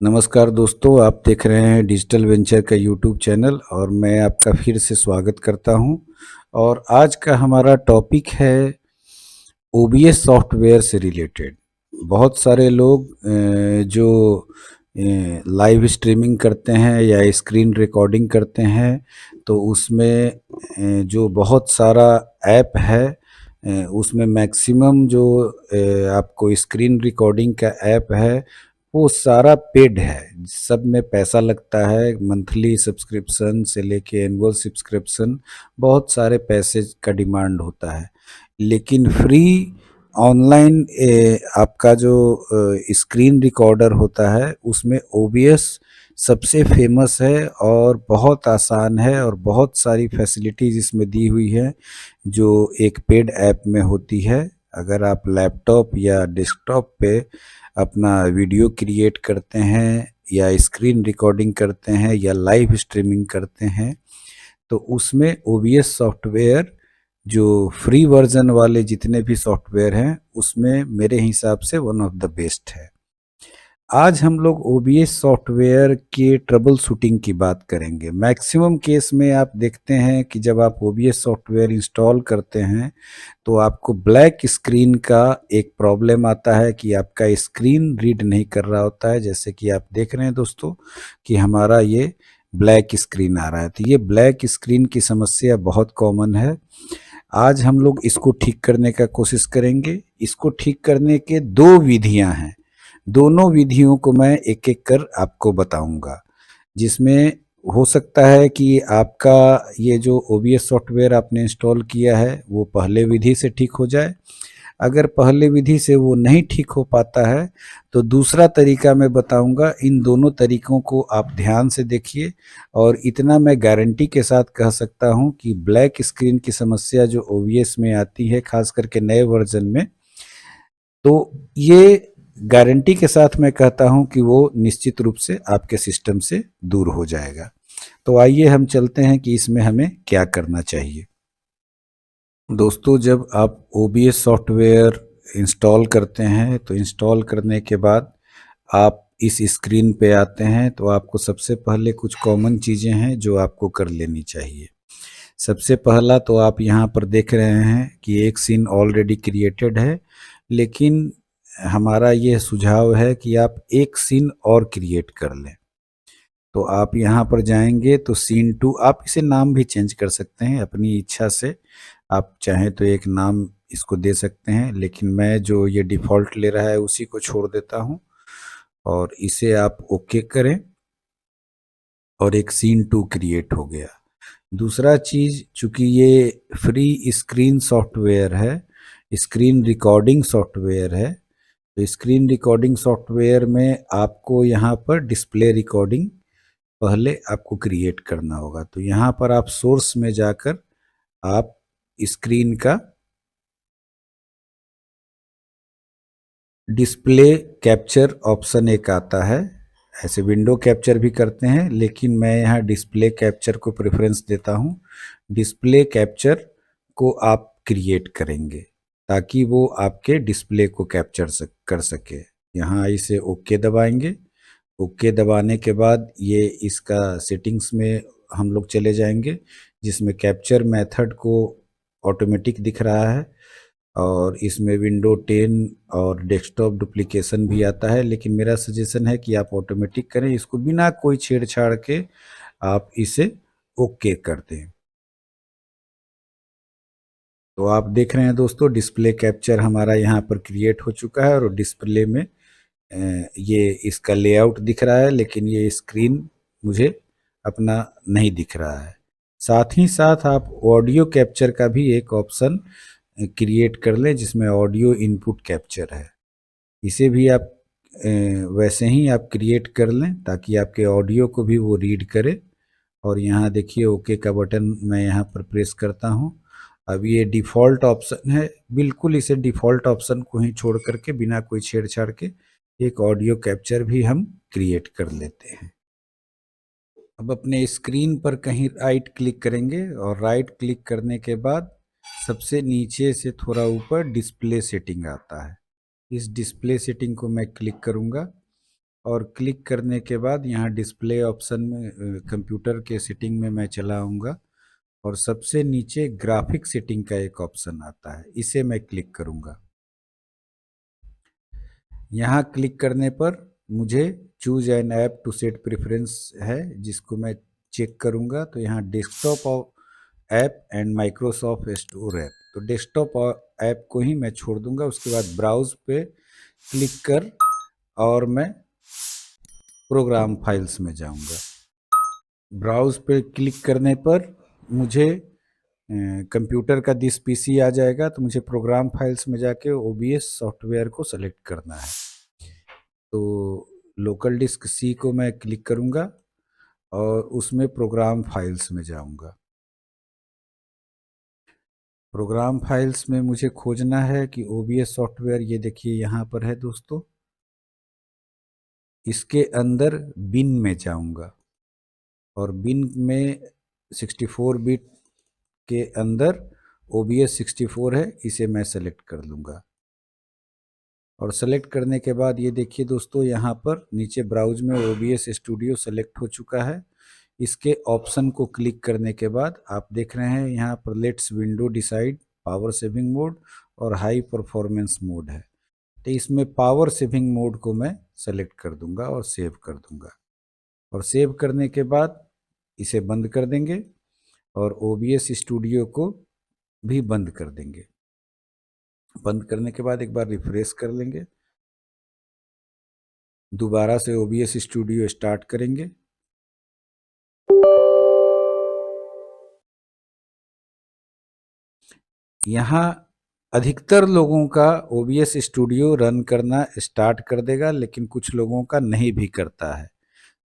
नमस्कार दोस्तों, आप देख रहे हैं डिजिटल वेंचर का यूट्यूब चैनल और मैं आपका फिर से स्वागत करता हूं। और आज का हमारा टॉपिक है ओबीएस सॉफ्टवेयर से रिलेटेड। बहुत सारे लोग जो लाइव स्ट्रीमिंग करते हैं या स्क्रीन रिकॉर्डिंग करते हैं, तो उसमें जो बहुत सारा ऐप है, उसमें मैक्सिमम जो आपको स्क्रीन रिकॉर्डिंग का ऐप है वो सारा पेड है। सब में पैसा लगता है, मंथली सब्सक्रिप्शन से लेके एनुअल सब्सक्रिप्शन, बहुत सारे पैसे का डिमांड होता है। लेकिन फ्री ऑनलाइन आपका जो स्क्रीन रिकॉर्डर होता है उसमें ओबीएस सबसे फेमस है और बहुत आसान है और बहुत सारी फैसिलिटीज इसमें दी हुई है जो एक पेड ऐप में होती है। अगर आप लैपटॉप या डेस्कटॉप पे अपना वीडियो क्रिएट करते हैं या स्क्रीन रिकॉर्डिंग करते हैं या लाइव स्ट्रीमिंग करते हैं, तो उसमें ओबीएस सॉफ्टवेयर जो फ्री वर्जन वाले जितने भी सॉफ्टवेयर हैं उसमें मेरे हिसाब से वन ऑफ द बेस्ट है। आज हम लोग ओबीएस सॉफ्टवेयर के ट्रबल शूटिंग की बात करेंगे। मैक्सिमम केस में आप देखते हैं कि जब आप ओबीएस सॉफ्टवेयर इंस्टॉल करते हैं तो आपको ब्लैक स्क्रीन का एक प्रॉब्लम आता है कि आपका स्क्रीन रीड नहीं कर रहा होता है। जैसे कि आप देख रहे हैं दोस्तों कि हमारा ये ब्लैक स्क्रीन आ रहा है, तो ये ब्लैक स्क्रीन की समस्या बहुत कॉमन है। आज हम लोग इसको ठीक करने का कोशिश करेंगे। इसको ठीक करने के दो विधियां हैं, दोनों विधियों को मैं एक एक कर आपको बताऊंगा। जिसमें हो सकता है कि आपका ये जो ओबीएस सॉफ्टवेयर आपने इंस्टॉल किया है वो पहले विधि से ठीक हो जाए। अगर पहले विधि से वो नहीं ठीक हो पाता है तो दूसरा तरीका मैं बताऊंगा। इन दोनों तरीकों को आप ध्यान से देखिए और इतना मैं गारंटी के साथ कह सकता हूं कि ब्लैक स्क्रीन की समस्या जो ओबीएस में आती है, खास करके नए वर्जन में, तो ये गारंटी के साथ मैं कहता हूं कि वो निश्चित रूप से आपके सिस्टम से दूर हो जाएगा। तो आइए हम चलते हैं कि इसमें हमें क्या करना चाहिए। दोस्तों, जब आप ओबीएस सॉफ्टवेयर इंस्टॉल करते हैं तो इंस्टॉल करने के बाद आप इस स्क्रीन पे आते हैं तो आपको सबसे पहले कुछ कॉमन चीज़ें हैं जो आपको कर लेनी चाहिए। सबसे पहला तो आप यहाँ पर देख रहे हैं कि एक सीन ऑलरेडी क्रिएटेड है, लेकिन हमारा यह सुझाव है कि आप एक सीन और क्रिएट कर लें। तो आप यहाँ पर जाएंगे तो सीन 2, आप इसे नाम भी चेंज कर सकते हैं अपनी इच्छा से। आप चाहें तो एक नाम इसको दे सकते हैं, लेकिन मैं जो ये डिफ़ॉल्ट ले रहा है उसी को छोड़ देता हूँ और इसे आप ओके करें और एक सीन 2 क्रिएट हो गया। दूसरा चीज़, चूंकि ये फ्री स्क्रीन सॉफ्टवेयर है, स्क्रीन रिकॉर्डिंग सॉफ्टवेयर है, तो स्क्रीन रिकॉर्डिंग सॉफ्टवेयर में आपको यहाँ पर डिस्प्ले रिकॉर्डिंग पहले आपको क्रिएट करना होगा। तो यहाँ पर आप सोर्स में जाकर आप स्क्रीन का डिस्प्ले कैप्चर ऑप्शन एक आता है। ऐसे विंडो कैप्चर भी करते हैं, लेकिन मैं यहाँ डिस्प्ले कैप्चर को प्रेफरेंस देता हूँ। डिस्प्ले कैप्चर को आप क्रिएट करेंगे ताकि वो आपके डिस्प्ले को कैप्चर कर सके। यहाँ इसे ओके दबाएंगे। ओके दबाने के बाद ये इसका सेटिंग्स में हम लोग चले जाएंगे जिसमें कैप्चर मेथड को ऑटोमेटिक दिख रहा है और इसमें विंडो 10 और डेस्कटॉप डुप्लीकेशन भी आता है, लेकिन मेरा सजेशन है कि आप ऑटोमेटिक करें इसको, बिना कोई छेड़छाड़ के आप इसे ओके कर दें। तो आप देख रहे हैं दोस्तों, डिस्प्ले कैप्चर हमारा यहाँ पर क्रिएट हो चुका है और डिस्प्ले में ये इसका लेआउट दिख रहा है, लेकिन ये स्क्रीन मुझे अपना नहीं दिख रहा है। साथ ही साथ आप ऑडियो कैप्चर का भी एक ऑप्शन क्रिएट कर लें जिसमें ऑडियो इनपुट कैप्चर है। इसे भी आप वैसे ही आप क्रिएट कर लें ताकि आपके ऑडियो को भी वो रीड करे। और यहाँ देखिए ओके का बटन मैं यहाँ पर प्रेस करता हूँ। अब ये डिफ़ॉल्ट ऑप्शन है, बिल्कुल इसे डिफ़ॉल्ट ऑप्शन को ही छोड़ करके बिना कोई छेड़छाड़ के एक ऑडियो कैप्चर भी हम क्रिएट कर लेते हैं। अब अपने स्क्रीन पर कहीं राइट क्लिक करेंगे और राइट क्लिक करने के बाद सबसे नीचे से थोड़ा ऊपर डिस्प्ले सेटिंग आता है। इस डिस्प्ले सेटिंग को मैं क्लिक करूंगा और क्लिक करने के बाद यहाँ डिस्प्ले ऑप्शन में कंप्यूटर के सेटिंग में मैं चला आऊँगा और सबसे नीचे ग्राफिक सेटिंग का एक ऑप्शन आता है, इसे मैं क्लिक करूँगा। यहाँ क्लिक करने पर मुझे choose an app to set preference है, जिसको मैं चेक करूँगा। तो यहाँ desktop app and Microsoft store app, तो डेस्कटॉप ऐप को ही मैं छोड़ दूंगा। उसके बाद ब्राउज पे क्लिक कर और मैं प्रोग्राम फाइल्स में जाऊंगा। ब्राउज पे क्लिक करने पर मुझे कंप्यूटर का दिस पीसी आ जाएगा, तो मुझे प्रोग्राम फाइल्स में जाके ओबीएस सॉफ्टवेयर को सेलेक्ट करना है। तो लोकल डिस्क सी को मैं क्लिक करूंगा और उसमें प्रोग्राम फाइल्स में जाऊंगा। प्रोग्राम फाइल्स में मुझे खोजना है कि ओबीएस सॉफ्टवेयर, ये देखिए यहाँ पर है दोस्तों। इसके अंदर बिन में जाऊंगा और बिन में 64 बिट के अंदर OBS 64 है, इसे मैं सेलेक्ट कर लूँगा। और सेलेक्ट करने के बाद ये देखिए दोस्तों, यहाँ पर नीचे ब्राउज में OBS स्टूडियो सेलेक्ट हो चुका है। इसके ऑप्शन को क्लिक करने के बाद आप देख रहे हैं यहाँ पर let's window decide, power saving mode और हाई परफॉर्मेंस मोड है। तो इसमें पावर सेविंग मोड को मैं सेलेक्ट कर दूंगा और सेव कर दूंगा। और सेव करने के बाद इसे बंद कर देंगे और OBS स्टूडियो को भी बंद कर देंगे। बंद करने के बाद एक बार रिफ्रेश कर लेंगे, दोबारा से OBS स्टूडियो स्टार्ट करेंगे। यहाँ अधिकतर लोगों का OBS स्टूडियो रन करना स्टार्ट कर देगा, लेकिन कुछ लोगों का नहीं भी करता है।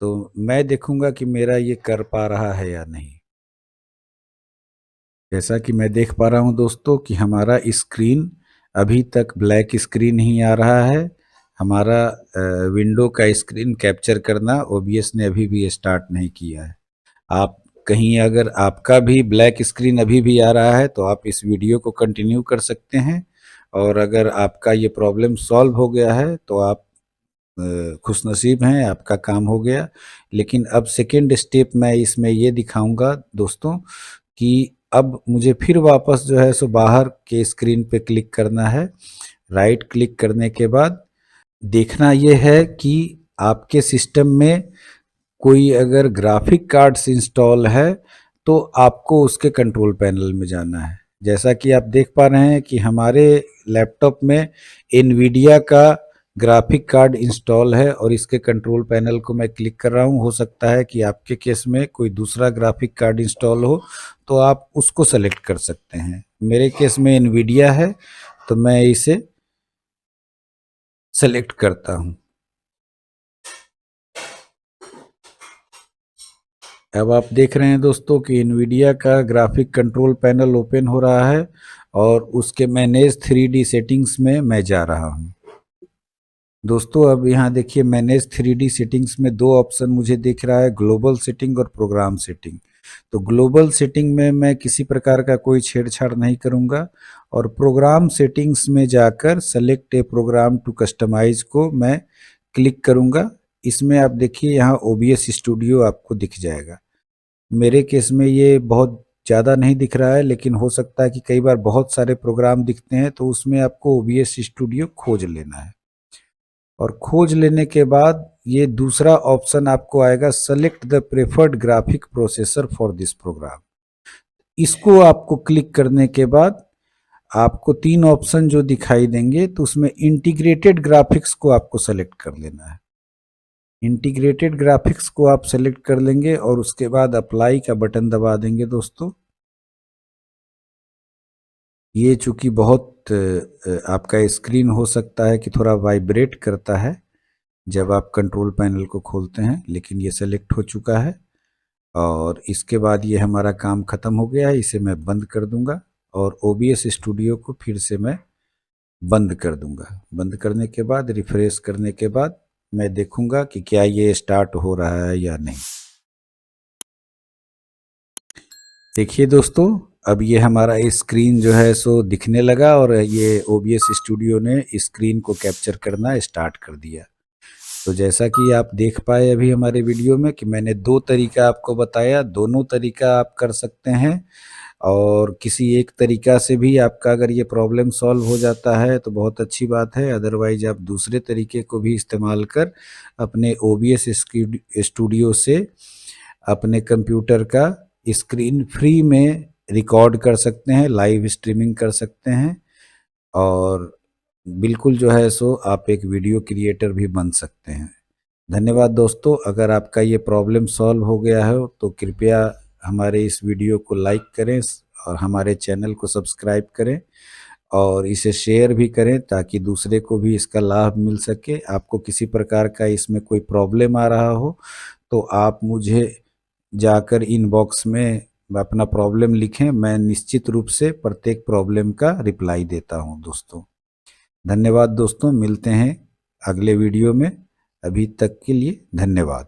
तो मैं देखूंगा कि मेरा ये कर पा रहा है या नहीं। जैसा कि मैं देख पा रहा हूं दोस्तों कि हमारा स्क्रीन अभी तक ब्लैक स्क्रीन ही आ रहा है। हमारा विंडो का स्क्रीन कैप्चर करना OBS ने अभी भी स्टार्ट नहीं किया है। आप कहीं अगर आपका भी ब्लैक स्क्रीन अभी भी आ रहा है तो आप इस वीडियो को कंटिन्यू कर सकते हैं, और अगर आपका ये प्रॉब्लम सॉल्व हो गया है तो आप खुशनसीब हैं, आपका काम हो गया। लेकिन अब सेकेंड स्टेप मैं इसमें ये दिखाऊंगा दोस्तों कि अब मुझे फिर वापस जो है सो बाहर के स्क्रीन पे क्लिक करना है। राइट क्लिक करने के बाद देखना ये है कि आपके सिस्टम में कोई अगर ग्राफिक कार्ड्स इंस्टॉल है तो आपको उसके कंट्रोल पैनल में जाना है। जैसा कि आप देख पा रहे हैं कि हमारे लैपटॉप में एनवीडिया का ग्राफिक कार्ड इंस्टॉल है और इसके कंट्रोल पैनल को मैं क्लिक कर रहा हूं। हो सकता है कि आपके केस में कोई दूसरा ग्राफिक कार्ड इंस्टॉल हो तो आप उसको सेलेक्ट कर सकते हैं। मेरे केस में एनवीडिया है तो मैं इसे सेलेक्ट करता हूं। अब आप देख रहे हैं दोस्तों कि एनवीडिया का ग्राफिक कंट्रोल पैनल ओपन हो रहा है और उसके मैनेज 3D सेटिंग्स में मैं जा रहा हूं। दोस्तों अब यहाँ देखिए मैनेज 3D सेटिंग्स में दो ऑप्शन मुझे दिख रहा है, ग्लोबल सेटिंग और प्रोग्राम सेटिंग। तो ग्लोबल सेटिंग में मैं किसी प्रकार का कोई छेड़छाड़ नहीं करूंगा और प्रोग्राम सेटिंग्स में जाकर select a program to customise को मैं क्लिक करूंगा। इसमें आप देखिए यहाँ OBS स्टूडियो आपको दिख जाएगा। मेरे केस में ये बहुत ज़्यादा नहीं दिख रहा है, लेकिन हो सकता है कि कई बार बहुत सारे प्रोग्राम दिखते हैं, तो उसमें आपको OBS स्टूडियो खोज लेना है। और खोज लेने के बाद ये दूसरा ऑप्शन आपको आएगा, select the preferred graphic processor for this program. इसको आपको क्लिक करने के बाद आपको तीन ऑप्शन जो दिखाई देंगे, तो उसमें इंटीग्रेटेड ग्राफिक्स को आपको सेलेक्ट कर लेना है। इंटीग्रेटेड ग्राफिक्स को आप सेलेक्ट कर लेंगे और उसके बाद अप्लाई का बटन दबा देंगे दोस्तों। ये चूंकि बहुत आपका स्क्रीन हो सकता है कि थोड़ा वाइब्रेट करता है जब आप कंट्रोल पैनल को खोलते हैं, लेकिन ये सेलेक्ट हो चुका है और इसके बाद ये हमारा काम ख़त्म हो गया है। इसे मैं बंद कर दूंगा और OBS स्टूडियो को फिर से मैं बंद कर दूंगा। बंद करने के बाद रिफ्रेश करने के बाद मैं देखूंगा कि क्या ये स्टार्ट हो रहा है या नहीं। देखिए दोस्तों, अब ये हमारा स्क्रीन जो है सो दिखने लगा और ये OBS स्टूडियो ने स्क्रीन को कैप्चर करना स्टार्ट कर दिया। तो जैसा कि आप देख पाए अभी हमारे वीडियो में कि मैंने 2 तरीका आपको बताया, दोनों तरीका आप कर सकते हैं और किसी एक तरीका से भी आपका अगर ये प्रॉब्लम सॉल्व हो जाता है तो बहुत अच्छी बात है, अदरवाइज़ आप दूसरे तरीके को भी इस्तेमाल कर अपने ओबीएस स्टूडियो से अपने कंप्यूटर का स्क्रीन फ्री में रिकॉर्ड कर सकते हैं, लाइव स्ट्रीमिंग कर सकते हैं और बिल्कुल जो है सो आप एक वीडियो क्रिएटर भी बन सकते हैं। धन्यवाद दोस्तों, अगर आपका ये प्रॉब्लम सॉल्व हो गया है तो कृपया हमारे इस वीडियो को लाइक करें और हमारे चैनल को सब्सक्राइब करें और इसे शेयर भी करें ताकि दूसरे को भी इसका लाभ मिल सके। आपको किसी प्रकार का इसमें कोई प्रॉब्लम आ रहा हो तो आप मुझे जाकर इनबॉक्स में अपना प्रॉब्लम लिखें, मैं निश्चित रूप से प्रत्येक प्रॉब्लम का रिप्लाई देता हूं दोस्तों। धन्यवाद दोस्तों, मिलते हैं अगले वीडियो में। अभी तक के लिए धन्यवाद।